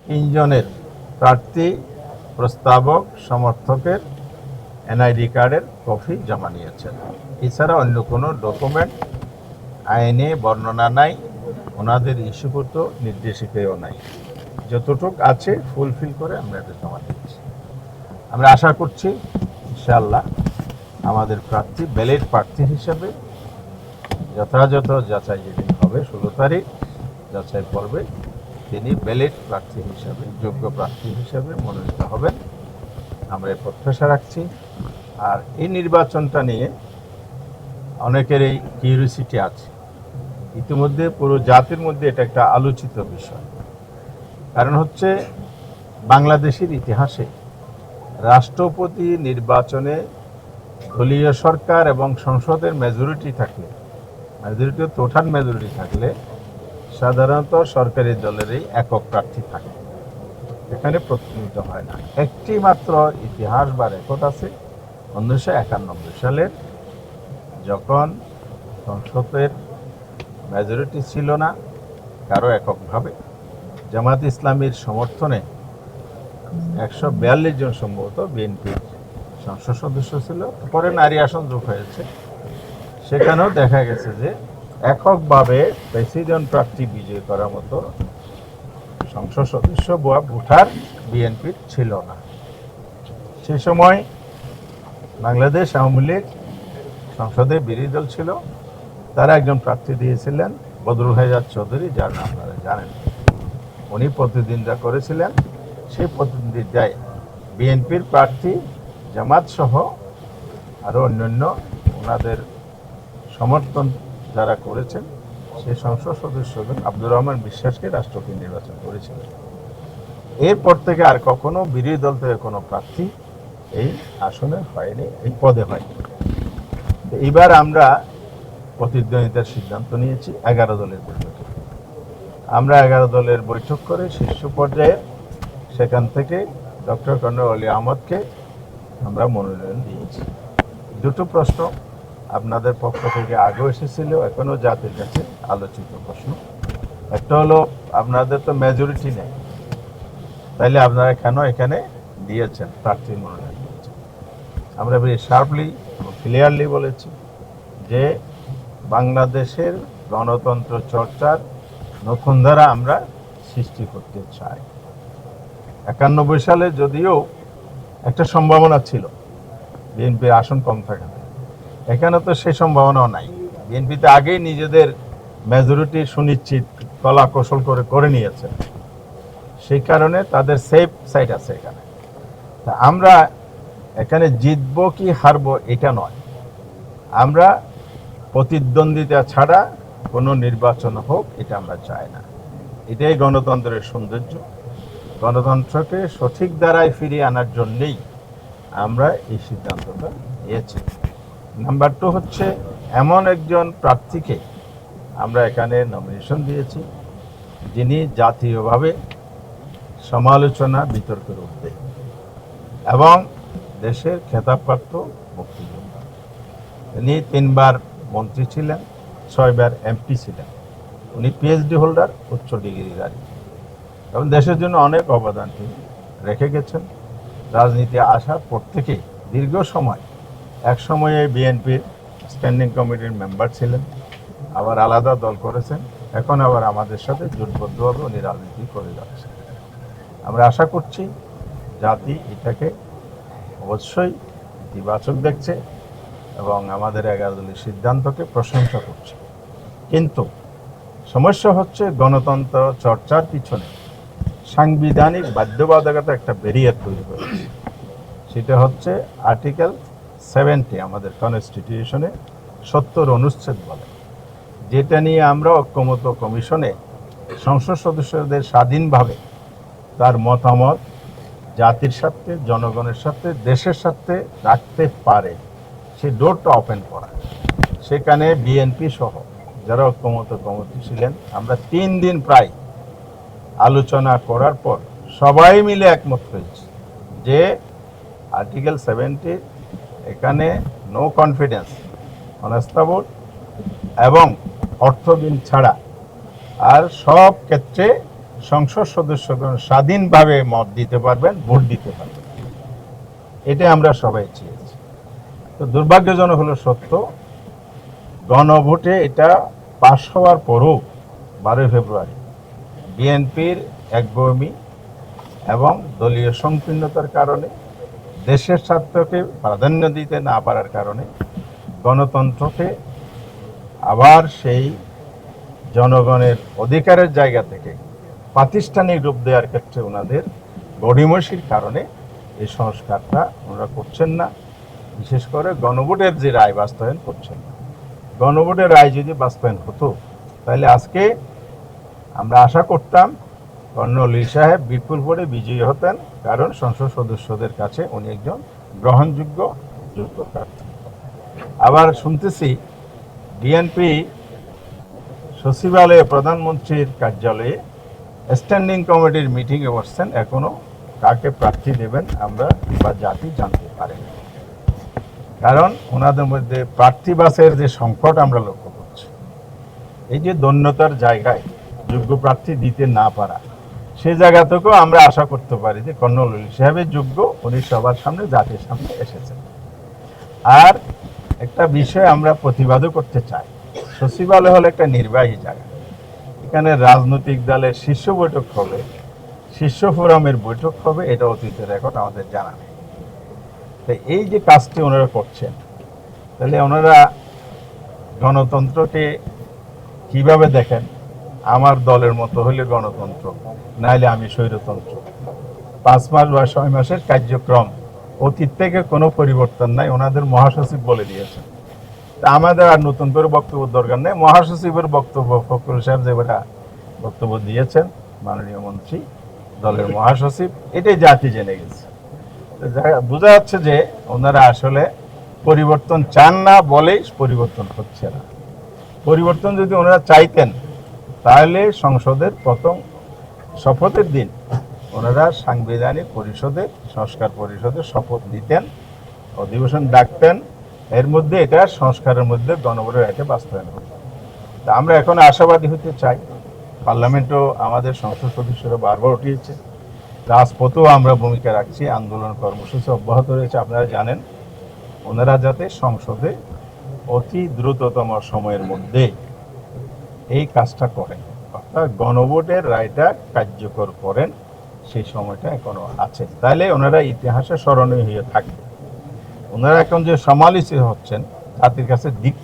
তিনজনের প্রার্থী, প্রস্তাবক, সমর্থকের এনআইডি কার্ডের কপি জমা নিয়েছেন। এছাড়া অন্য কোনো ডকুমেন্ট আইনে বর্ণনা নাই, ওনাদের ইস্যুভূত নির্দেশিকাও নাই। যতটুক আছে ফুলফিল করে আমরা এটা জমা দিচ্ছি। আমরা আশা করছি ইনশাআল্লাহ আমাদের প্রার্থী ব্যালেট প্রার্থী হিসেবে যথাযথ যাচাই যেদিন হবে 16 তারিখ যাচাই পর্বে তিনি ব্যালেট প্রার্থী হিসাবে, যোগ্য প্রার্থী হিসাবে মনোনীত হবেন, আমরা এই প্রত্যাশা রাখছি। আর এই নির্বাচনটা নিয়ে অনেকেরই কিউরিওসিটি আছে। ইতিমধ্যে পুরো জাতির মধ্যে এটা একটা আলোচিত বিষয়। কারণ হচ্ছে বাংলাদেশের ইতিহাসে রাষ্ট্রপতি নির্বাচনে দলীয় সরকার এবং সংসদের মেজরিটি থাকলে, মেজরিটিও টোটাল মেজরিটি থাকলে সাধারণত সরকারি দলেরই একক প্রার্থী থাকে, এখানে প্রতিনিধিত্ব হয় না। একটি মাত্র ইতিহাস বা রেকর্ড আছে 1991 সালের, যখন সংসদের মেজরিটি ছিল না কারো এককভাবে, জামাত ইসলামীর সমর্থনে 142 জন সম্ভবত বিএনপির সংসদ সদস্য ছিল। পরে নারী আসন যোগ হয়েছে, সেখানেও দেখা গেছে যে এককভাবে প্রেসিডেন্ট প্রার্থী বিজয় করার মতো সংসদ সদস্য বা ভোটার বিএনপির ছিল না। সে সময় বাংলাদেশ আওয়ামী লীগ সংসদে বিরোধী দল ছিল, তারা একজন প্রার্থী দিয়েছিলেন বদরুল হায়দার চৌধুরী, যার নাম আপনারা জানেন। উনি প্রতিদ্বন্দ্বিতা করেছিলেন, সেই প্রতিদ্বন্দ্বিতায় বিএনপির প্রার্থী জামাত সহ আরও অন্যান্য ওনাদের সমর্থন যারা করেছেন সেই সংসদ সদস্যগণ আব্দুর রহমান বিশ্বাসকে রাষ্ট্রপতি নির্বাচন করেছিলেন। এরপর থেকে আর কখনো বিরোধী দল থেকে কোনো প্রার্থী এই আসনে হয়নি, এই পদে হয়নি। এইবার আমরা প্রতিদ্বন্দ্বিতার সিদ্ধান্ত নিয়েছি 11 দলের বৈঠকে। আমরা 11 দলের বৈঠক করে শীর্ষ পর্যায়ে সেখান থেকে ডক্টর কর্নেল অলি আহমদকে আমরা মনোনয়ন দিয়েছি। দুটো প্রশ্ন আপনাদের পক্ষ থেকে আগেও এসেছিল, এখনও জাতির কাছে আলোচিত প্রশ্ন। একটা হলো, আপনাদের তো মেজরিটি নেই, তাইলে আপনারা কেন এখানে দিয়েছেন, প্রার্থীর মনোনয়ন দিয়েছেন? আমরা বেশ শার্পলি ক্লিয়ারলি বলেছি যে বাংলাদেশের গণতন্ত্র চর্চার নতুন ধারা আমরা সৃষ্টি করতে চাই। 91 সালে যদিও একটা সম্ভাবনা ছিল বিএনপির আসন কম থাকা, এখানে তো সেই সম্ভাবনাও নাই। বিএনপিতে আগেই নিজেদের মেজরিটি সুনিশ্চিত কলা কৌশল করে নিয়েছে, সেই কারণে তাদের সেফ সাইড আছে এখানে। তা আমরা এখানে জিতবো কি হারবো এটা নয়, আমরা প্রতিদ্বন্দ্বিতা ছাড়া কোনো নির্বাচন হোক এটা আমরা চাই না। এটাই গণতন্ত্রের সৌন্দর্য। গণতন্ত্রকে সঠিক ধারায় ফিরিয়ে আনার জন্যেই আমরা এই সিদ্ধান্তটা নিয়েছি। নাম্বার 2 হচ্ছে, এমন একজন প্রার্থীকে আমরা এখানে নমিনেশন দিয়েছি যিনি জাতীয়ভাবে সমালোচনা বিতর্কের ঊর্ধ্বে এবং দেশের খেতাবপ্রাপ্ত মুক্তিযোদ্ধা। তিনি 3 বার মন্ত্রী ছিলেন, 6 বার এমপি ছিলেন। উনি পিএইচডি হোল্ডার, উচ্চ ডিগ্রিধারী, এবং দেশের জন্য অনেক অবদান তিনি রেখে গেছেন। রাজনীতি আসার পর থেকে দীর্ঘ সময়, এক সময়ে বিএনপির স্ট্যান্ডিং কমিটির মেম্বার ছিলেন, আবার আলাদা দল করেছেন, এখন আবার আমাদের সাথে জোটবদ্ধভাবে উনি রাজনীতি করে যাচ্ছেন। আমরা আশা করছি জাতি এটাকে অবশ্যই ইতিবাচক দেখছে এবং আমাদের 11 দলের সিদ্ধান্তকে প্রশংসা করছে। কিন্তু সমস্যা হচ্ছে, গণতন্ত্র চর্চার পিছনে সাংবিধানিক বাধ্যবাধকতা একটা ব্যারিয়ার তৈরি করেছে। সেটা হচ্ছে আর্টিকেল 70 আমাদের কনস্টিটিউশনে 70 অনুচ্ছেদ বলে, যেটা নিয়ে আমরা ঐক্যমত্য কমিশনে সংসদ সদস্যদের স্বাধীনভাবে তার মতামত জাতির সাথে, জনগণের সাথে, দেশের সাথে রাখতে পারে, সেই ডোরটা ওপেন করা। সেখানে বিএনপি সহ যারা ঐক্যমত্য কমিটি ছিলেন, আমরা 3 দিন প্রায় আলোচনা করার পর সবাই মিলে একমত হয়েছি যে আর্টিকেল 70 এখানে নো কনফিডেন্স, অনাস্থা ভোট এবং অর্থ বিল ছাড়া আর সব ক্ষেত্রে সংসদ সদস্যগণ স্বাধীনভাবে মত দিতে পারবেন, ভোট দিতে পারবেন। এটাই আমরা সবাই চেয়েছি। তো দুর্ভাগ্যজনক হলো সত্য, গণভোটে এটা পাশ হওয়ার পরও 12 ফেব্রুয়ারি বিএনপির একগুঁয়েমি এবং দলীয় সংকীর্ণতার কারণে, দেশের স্বার্থকে প্রাধান্য দিতে না পারার কারণে গণতন্ত্রকে আবার সেই জনগণের অধিকারের জায়গা থেকে প্রাতিষ্ঠানিক রূপ দেওয়ার ক্ষেত্রে ওনাদের গড়িমসির কারণে এই সংস্কারটা ওনারা করছেন না। বিশেষ করে গণভোটের যে রায় বাস্তবায়ন করছেন না। গণভোটের রায় যদি বাস্তবায়ন হতো তাহলে আজকে আমরা আশা করতাম কর্নেল লি সাহেব বিপুল ভোটে বিজয়ী হতেন, কারণ সংসদ সদস্যদের কাছে উনি একজন গ্রহণযোগ্য যোগ্য প্রার্থী। আবার শুনতেছি বিএনপি সচিবালয়ে প্রধানমন্ত্রীর কার্যালয়ে স্ট্যান্ডিং কমিটির মিটিংয়ে বসছেন, এখনো কাকে প্রার্থী দেবেন আমরা বা জাতি জানতে পারেন। কারণ ওনাদের মধ্যে প্রার্থী বাছাইয়ের যে সংকট আমরা লক্ষ্য করছি, এই যে দন্যতার জায়গায় যোগ্য প্রার্থী দিতে না পারা, সে জায়গা থেকেও আমরা আশা করতে পারি যে কর্নেল লি সাহেবের যোগ্য, উনি সবার সামনে জাতির সামনে এসেছেন। আর একটা বিষয় আমরা প্রতিবাদও করতে চাই, সচিবালয় হলো একটা নির্বাহী জায়গা, এখানে রাজনৈতিক দলের শীর্ষ বৈঠক হবে, শীর্ষ ফোরামের বৈঠক হবে, এটা অতীতের রেকর্ড আমাদের জানা নেই। তো এই যে কাজটি ওনারা করছেন, তাহলে ওনারা গণতন্ত্রকে কিভাবে দেখেন? আমার দলের মতো হলে গণতন্ত্র, নাইলে আমি স্বৈরতন্ত্র। 5 মাস বা 6 মাসের কার্যক্রম, অতীত থেকে কোনো পরিবর্তন নাই, ওনাদের মহাসচিব বলে দিয়েছেন। তা আমাদের আর নতুন করে বক্তব্য দরকার নেই। মহাসচিবের বক্তব্য, ফখরুল সাহেব যেটা বক্তব্য দিয়েছেন, মাননীয় মন্ত্রী, দলের মহাসচিব, এটাই জাতি জেনে গেছে। বোঝা যাচ্ছে যে ওনারা আসলে পরিবর্তন চান না বলেই পরিবর্তন হচ্ছে না। পরিবর্তন যদি ওনারা চাইতেন তাহলে সংসদের প্রথম শপথের দিন ওনারা সাংবিধানিক পরিষদে, সংস্কার পরিষদে শপথ নিতেন, অধিবেশন ডাকতেন, এর মধ্যে এটা সংস্কারের মধ্যে গণভোটের রায়টা বাস্তবায়ন হতো। তা আমরা এখন আশাবাদী হতে চাই। পার্লামেন্টও আমাদের সংসদ সদস্যরা বারবার উঠিয়েছে, রাজপথেও আমরা ভূমিকা রাখছি, আন্দোলন কর্মসূচি অব্যাহত রয়েছে। আপনারা জানেন ওনারা যাতে সংসদে অতি দ্রুততম সময়ের মধ্যে এই কাজটা করেন, অর্থাৎ গণভোটের রায়টা কার্যকর করেন, সেই সময়টা এখনো আছে। তাহলে ওনারা ইতিহাসে স্মরণীয় হয়ে থাকবে। ওনারা এখন যে সমালোচিত হচ্ছেন, জাতির কাছে দিক